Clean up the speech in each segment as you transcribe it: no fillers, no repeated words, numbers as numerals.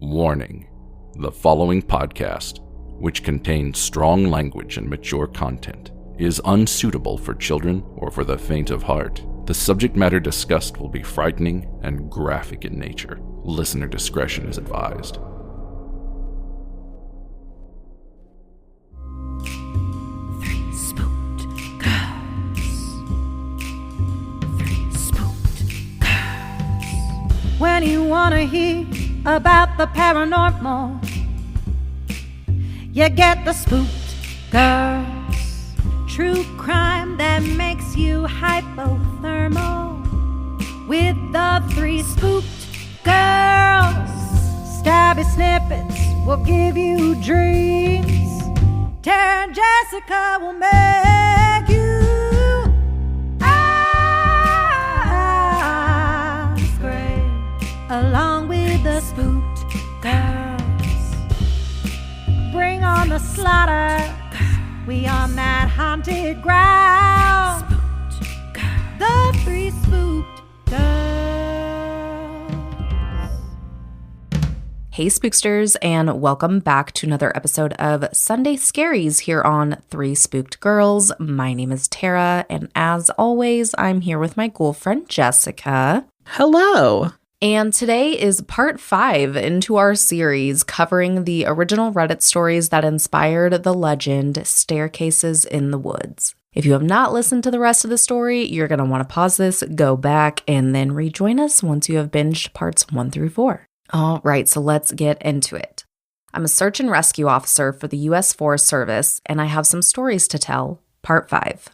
Warning: the following podcast, which contains strong language and mature content, is unsuitable for children or for the faint of heart. The subject matter discussed will be frightening and graphic in nature. Listener discretion is advised. When you wanna hear about the paranormal, you get the Spooked Girls. True crime that makes you hypothermal. With the three Spooked Girls, stabby snippets will give you dreams. Tara and Jessica will make you along with the Spooked Girls. Bring on the slaughter, we on that haunted ground. Spooked Girls. The three Spooked Girls. Hey Spooksters, and welcome back to another episode of Sunday Scaries here on Three Spooked Girls. My name is Tara, and as always, I'm here with my ghoul friend Jessica. Hello. And today is part 5 into our series covering the original Reddit stories that inspired the legend Staircases in the Woods. If you have not listened to the rest of the story, you're going to want to pause this, go back, and then rejoin us once you have binged parts 1 through 4. All right, so let's get into it. I'm a search and rescue officer for the U.S. Forest Service, and I have some stories to tell. Part 5.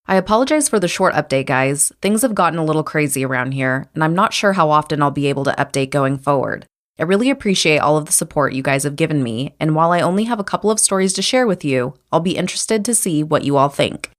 I apologize for the short update, guys. Things have gotten a little crazy around here, and I'm not sure how often I'll be able to update going forward. I really appreciate all of the support you guys have given me, and while I only have a couple of stories to share with you, I'll be interested to see what you all think.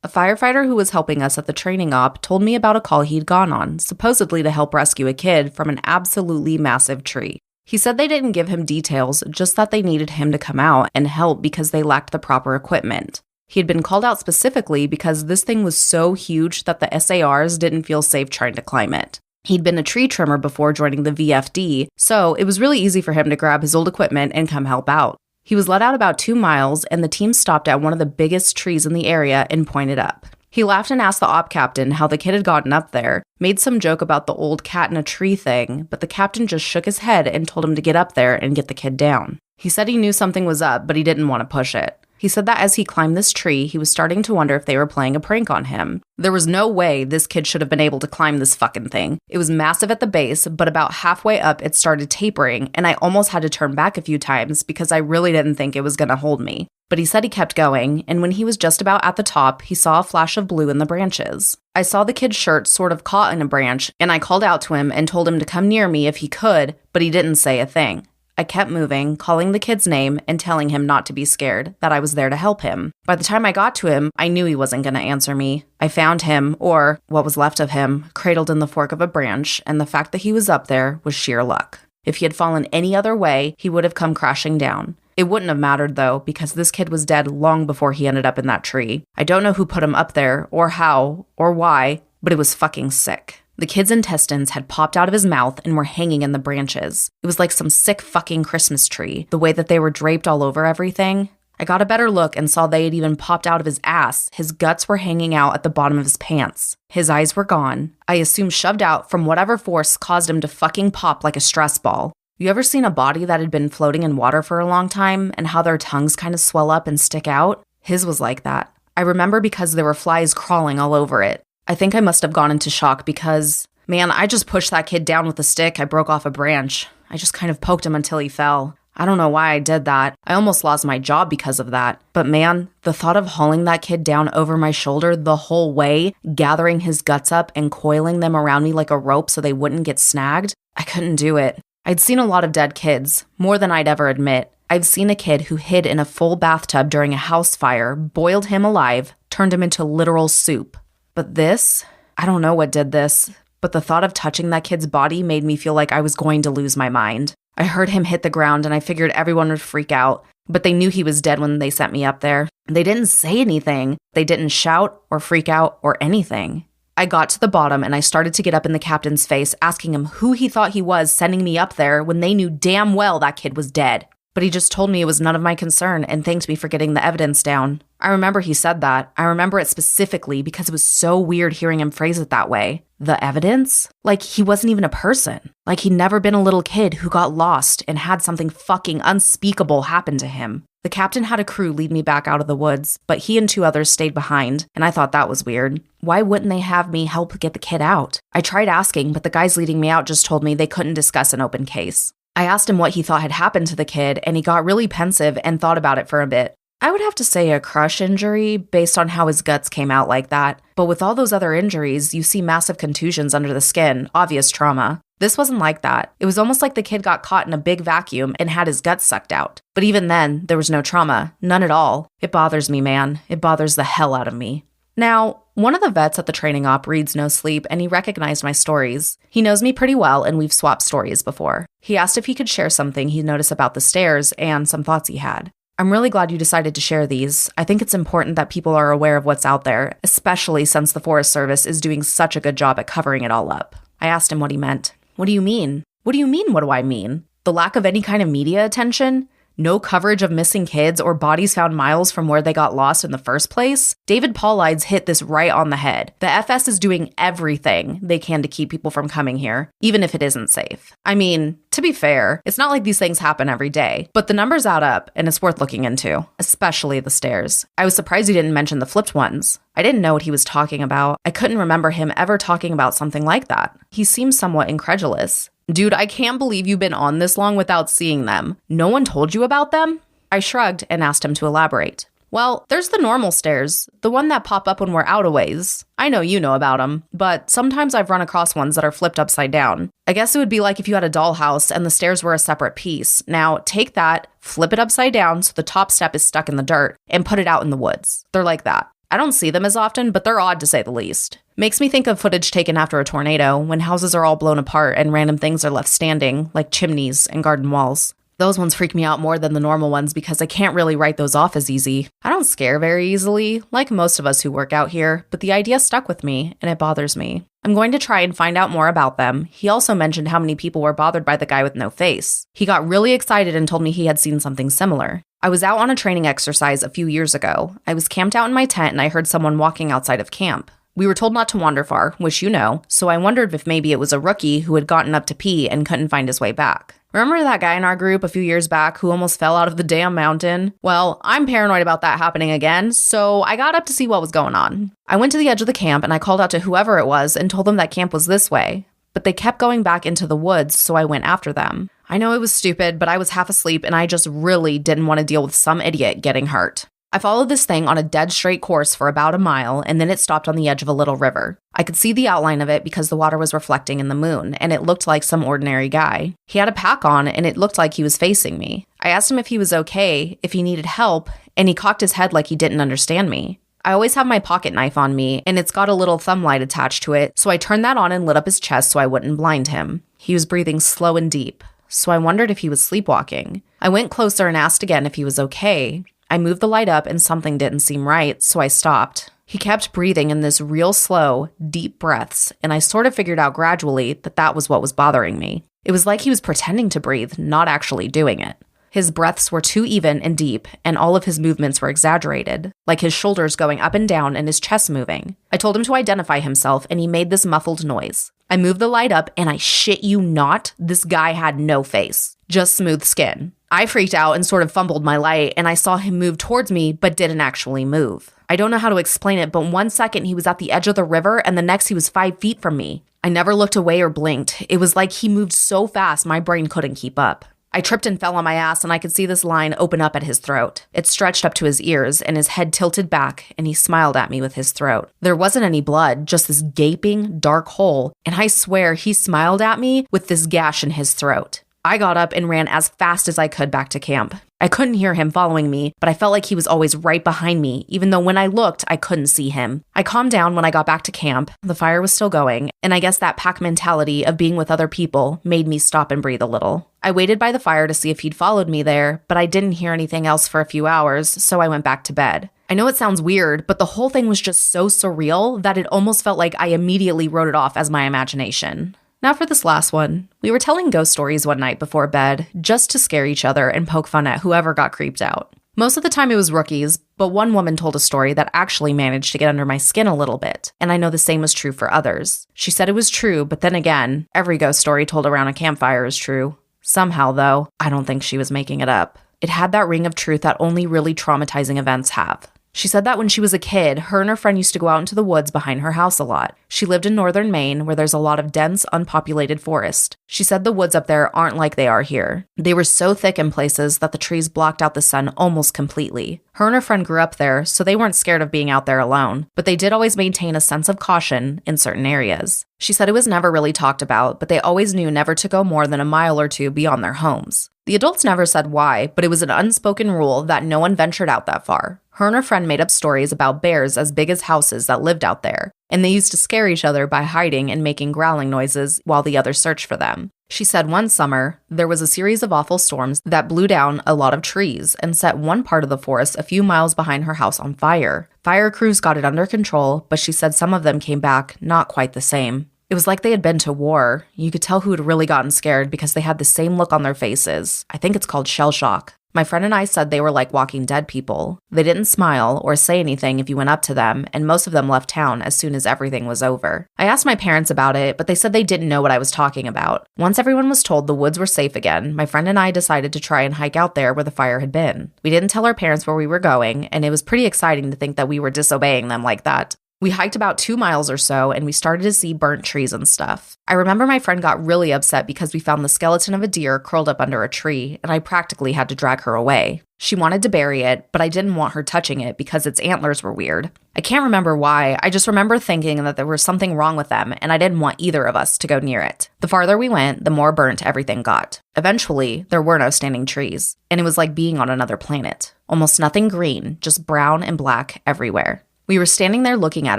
A firefighter who was helping us at the training op told me about a call he'd gone on, supposedly to help rescue a kid from an absolutely massive tree. He said they didn't give him details, just that they needed him to come out and help because they lacked the proper equipment. He had been called out specifically because this thing was so huge that the SARs didn't feel safe trying to climb it. He'd been a tree trimmer before joining the VFD, so it was really easy for him to grab his old equipment and come help out. He was let out about 2 miles, and the team stopped at one of the biggest trees in the area and pointed up. He laughed and asked the op captain how the kid had gotten up there, made some joke about the old cat in a tree thing, but the captain just shook his head and told him to get up there and get the kid down. He said he knew something was up, but he didn't want to push it. He said that as he climbed this tree, he was starting to wonder if they were playing a prank on him. There was no way this kid should have been able to climb this fucking thing. It was massive at the base, but about halfway up it started tapering, and I almost had to turn back a few times because I really didn't think it was going to hold me. But he said he kept going, and when he was just about at the top, he saw a flash of blue in the branches. I saw the kid's shirt sort of caught in a branch, and I called out to him and told him to come near me if he could, but he didn't say a thing. I kept moving, calling the kid's name and telling him not to be scared, that I was there to help him. By the time I got to him, I knew he wasn't going to answer me. I found him, or what was left of him, cradled in the fork of a branch, and the fact that he was up there was sheer luck. If he had fallen any other way, he would have come crashing down. It wouldn't have mattered though, because this kid was dead long before he ended up in that tree. I don't know who put him up there, or how, or why, but it was fucking sick. The kid's intestines had popped out of his mouth and were hanging in the branches. It was like some sick fucking Christmas tree, the way that they were draped all over everything. I got a better look and saw they had even popped out of his ass. His guts were hanging out at the bottom of his pants. His eyes were gone. I assume shoved out from whatever force caused him to fucking pop like a stress ball. You ever seen a body that had been floating in water for a long time and how their tongues kind of swell up and stick out? His was like that. I remember because there were flies crawling all over it. I think I must have gone into shock because, man, I just pushed that kid down with a stick I broke off a branch. I just kind of poked him until he fell. I don't know why I did that. I almost lost my job because of that. But man, the thought of hauling that kid down over my shoulder the whole way, gathering his guts up and coiling them around me like a rope so they wouldn't get snagged, I couldn't do it. I'd seen a lot of dead kids, more than I'd ever admit. I've seen a kid who hid in a full bathtub during a house fire, boiled him alive, turned him into literal soup. But this, I don't know what did this, but the thought of touching that kid's body made me feel like I was going to lose my mind. I heard him hit the ground and I figured everyone would freak out, but they knew he was dead when they sent me up there. They didn't say anything. They didn't shout or freak out or anything. I got to the bottom and I started to get up in the captain's face, asking him who he thought he was sending me up there when they knew damn well that kid was dead. But he just told me it was none of my concern and thanked me for getting the evidence down. I remember he said that. I remember it specifically because it was so weird hearing him phrase it that way. The evidence? Like he wasn't even a person. Like he'd never been a little kid who got lost and had something fucking unspeakable happen to him. The captain had a crew lead me back out of the woods, but he and 2 others stayed behind, and I thought that was weird. Why wouldn't they have me help get the kid out? I tried asking, but the guys leading me out just told me they couldn't discuss an open case. I asked him what he thought had happened to the kid, and he got really pensive and thought about it for a bit. I would have to say a crush injury based on how his guts came out like that, but with all those other injuries, you see massive contusions under the skin, obvious trauma. This wasn't like that. It was almost like the kid got caught in a big vacuum and had his guts sucked out. But even then, there was no trauma. None at all. It bothers me, man. It bothers the hell out of me. Now, one of the vets at the training op reads No Sleep, and he recognized my stories. He knows me pretty well, and we've swapped stories before. He asked if he could share something he'd noticed about the stairs and some thoughts he had. I'm really glad you decided to share these. I think it's important that people are aware of what's out there, especially since the Forest Service is doing such a good job at covering it all up. I asked him what he meant. What do you mean? What do you mean, what do I mean? The lack of any kind of media attention? No coverage of missing kids or bodies found miles from where they got lost in the first place? David Paulides hit this right on the head. The FS is doing everything they can to keep people from coming here, even if it isn't safe. I mean, to be fair, it's not like these things happen every day, but the numbers add up and it's worth looking into, especially the stairs. I was surprised he didn't mention the flipped ones. I didn't know what he was talking about. I couldn't remember him ever talking about something like that. He seemed somewhat incredulous. Dude, I can't believe you've been on this long without seeing them. No one told you about them? I shrugged and asked him to elaborate. Well, there's the normal stairs, the one that pop up when we're out a ways. I know you know about them, but sometimes I've run across ones that are flipped upside down. I guess it would be like if you had a dollhouse and the stairs were a separate piece. Now, take that, flip it upside down so the top step is stuck in the dirt, and put it out in the woods. They're like that. I don't see them as often, but they're odd to say the least. Makes me think of footage taken after a tornado, when houses are all blown apart and random things are left standing, like chimneys and garden walls. Those ones freak me out more than the normal ones because I can't really write those off as easy. I don't scare very easily, like most of us who work out here, but the idea stuck with me, and it bothers me. I'm going to try and find out more about them. He also mentioned how many people were bothered by the guy with no face. He got really excited and told me he had seen something similar. I was out on a training exercise a few years ago. I was camped out in my tent and I heard someone walking outside of camp. We were told not to wander far, which you know, so I wondered if maybe it was a rookie who had gotten up to pee and couldn't find his way back. Remember that guy in our group a few years back who almost fell out of the damn mountain? Well, I'm paranoid about that happening again, so I got up to see what was going on. I went to the edge of the camp and I called out to whoever it was and told them that camp was this way, but they kept going back into the woods, so I went after them. I know it was stupid, but I was half asleep and I just really didn't want to deal with some idiot getting hurt. I followed this thing on a dead straight course for about a mile, and then it stopped on the edge of a little river. I could see the outline of it because the water was reflecting in the moon, and it looked like some ordinary guy. He had a pack on, and it looked like he was facing me. I asked him if he was okay, if he needed help, and he cocked his head like he didn't understand me. I always have my pocket knife on me, and it's got a little thumb light attached to it, so I turned that on and lit up his chest so I wouldn't blind him. He was breathing slow and deep, so I wondered if he was sleepwalking. I went closer and asked again if he was okay. I moved the light up and something didn't seem right, so I stopped. He kept breathing in this real slow, deep breaths, and I sort of figured out gradually that that was what was bothering me. It was like he was pretending to breathe, not actually doing it. His breaths were too even and deep, and all of his movements were exaggerated, like his shoulders going up and down and his chest moving. I told him to identify himself, and he made this muffled noise. I moved the light up, and I shit you not, this guy had no face, just smooth skin. I freaked out and sort of fumbled my light, and I saw him move towards me, but didn't actually move. I don't know how to explain it, but 1 second he was at the edge of the river, and the next he was 5 feet from me. I never looked away or blinked. It was like he moved so fast my brain couldn't keep up. I tripped and fell on my ass, and I could see this line open up at his throat. It stretched up to his ears, and his head tilted back, and he smiled at me with his throat. There wasn't any blood, just this gaping, dark hole, and I swear he smiled at me with this gash in his throat. I got up and ran as fast as I could back to camp. I couldn't hear him following me, but I felt like he was always right behind me, even though when I looked, I couldn't see him. I calmed down when I got back to camp. The fire was still going, and I guess that pack mentality of being with other people made me stop and breathe a little. I waited by the fire to see if he'd followed me there, but I didn't hear anything else for a few hours, so I went back to bed. I know it sounds weird, but the whole thing was just so surreal that it almost felt like I immediately wrote it off as my imagination. Now for this last one. We were telling ghost stories one night before bed, just to scare each other and poke fun at whoever got creeped out. Most of the time it was rookies, but one woman told a story that actually managed to get under my skin a little bit, and I know the same was true for others. She said it was true, but then again, every ghost story told around a campfire is true. Somehow, though, I don't think she was making it up. It had that ring of truth that only really traumatizing events have. She said that when she was a kid, her and her friend used to go out into the woods behind her house a lot. She lived in northern Maine, where there's a lot of dense, unpopulated forest. She said the woods up there aren't like they are here. They were so thick in places that the trees blocked out the sun almost completely. Her and her friend grew up there, so they weren't scared of being out there alone, but they did always maintain a sense of caution in certain areas. She said it was never really talked about, but they always knew never to go more than a mile or two beyond their homes. The adults never said why, but it was an unspoken rule that no one ventured out that far. Her and her friend made up stories about bears as big as houses that lived out there, and they used to scare each other by hiding and making growling noises while the others searched for them. She said one summer, there was a series of awful storms that blew down a lot of trees and set one part of the forest a few miles behind her house on fire. Fire crews got it under control, but she said some of them came back not quite the same. It was like they had been to war. You could tell who had really gotten scared because they had the same look on their faces. I think it's called shell shock. My friend and I said they were like Walking Dead people. They didn't smile or say anything if you went up to them, and most of them left town as soon as everything was over. I asked my parents about it, but they said they didn't know what I was talking about. Once everyone was told the woods were safe again, my friend and I decided to try and hike out there where the fire had been. We didn't tell our parents where we were going, and it was pretty exciting to think that we were disobeying them like that. We hiked about 2 miles or so, and we started to see burnt trees and stuff. I remember my friend got really upset because we found the skeleton of a deer curled up under a tree, and I practically had to drag her away. She wanted to bury it, but I didn't want her touching it because its antlers were weird. I can't remember why, I just remember thinking that there was something wrong with them, and I didn't want either of us to go near it. The farther we went, the more burnt everything got. Eventually, there were no standing trees, and it was like being on another planet. Almost nothing green, just brown and black everywhere. We were standing there looking at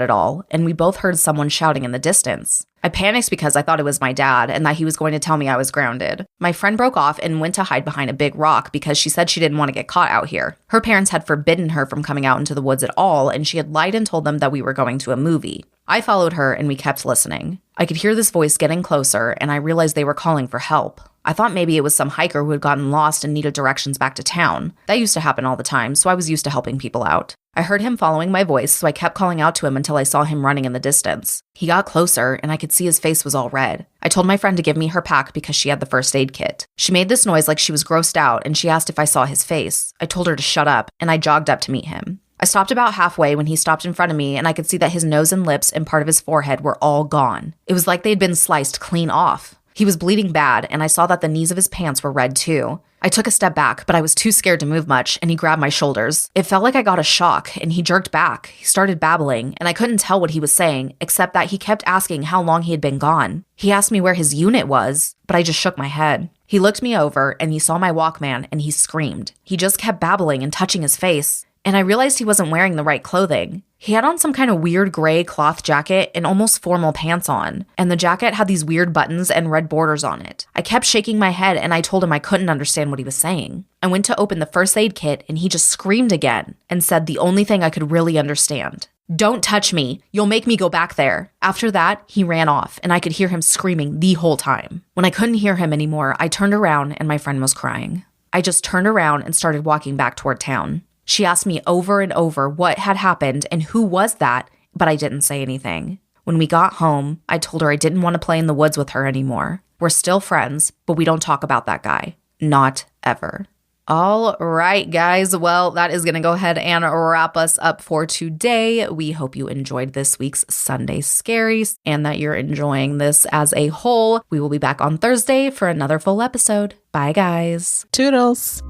it all, and we both heard someone shouting in the distance. I panicked because I thought it was my dad and that he was going to tell me I was grounded. My friend broke off and went to hide behind a big rock because she said she didn't want to get caught out here. Her parents had forbidden her from coming out into the woods at all, and she had lied and told them that we were going to a movie. I followed her and we kept listening. I could hear this voice getting closer, and I realized they were calling for help. I thought maybe it was some hiker who had gotten lost and needed directions back to town. That used to happen all the time, so I was used to helping people out. I heard him following my voice, so I kept calling out to him until I saw him running in the distance. He got closer, and I could see his face was all red. I told my friend to give me her pack because she had the first aid kit. She made this noise like she was grossed out, and she asked if I saw his face. I told her to shut up, and I jogged up to meet him. I stopped about halfway when he stopped in front of me, and I could see that his nose and lips and part of his forehead were all gone. It was like they'd been sliced clean off. He was bleeding bad, and I saw that the knees of his pants were red too. I took a step back, but I was too scared to move much, and he grabbed my shoulders. It felt like I got a shock, and he jerked back. He started babbling, and I couldn't tell what he was saying, except that he kept asking how long he had been gone. He asked me where his unit was, but I just shook my head. He looked me over, and he saw my Walkman, and he screamed. He just kept babbling and touching his face, and I realized he wasn't wearing the right clothing. He had on some kind of weird gray cloth jacket and almost formal pants on, and the jacket had these weird buttons and red borders on it. I kept shaking my head, and I told him I couldn't understand what he was saying. I went to open the first aid kit, and he just screamed again and said the only thing I could really understand. "Don't touch me. You'll make me go back there." After that, he ran off, and I could hear him screaming the whole time. When I couldn't hear him anymore, I turned around, and my friend was crying. I just turned around and started walking back toward town. She asked me over and over what had happened and who was that, but I didn't say anything. When we got home, I told her I didn't want to play in the woods with her anymore. We're still friends, but we don't talk about that guy. Not ever. All right, guys. Well, that is going to go ahead and wrap us up for today. We hope you enjoyed this week's Sunday Scaries and that you're enjoying this as a whole. We will be back on Thursday for another full episode. Bye, guys. Toodles.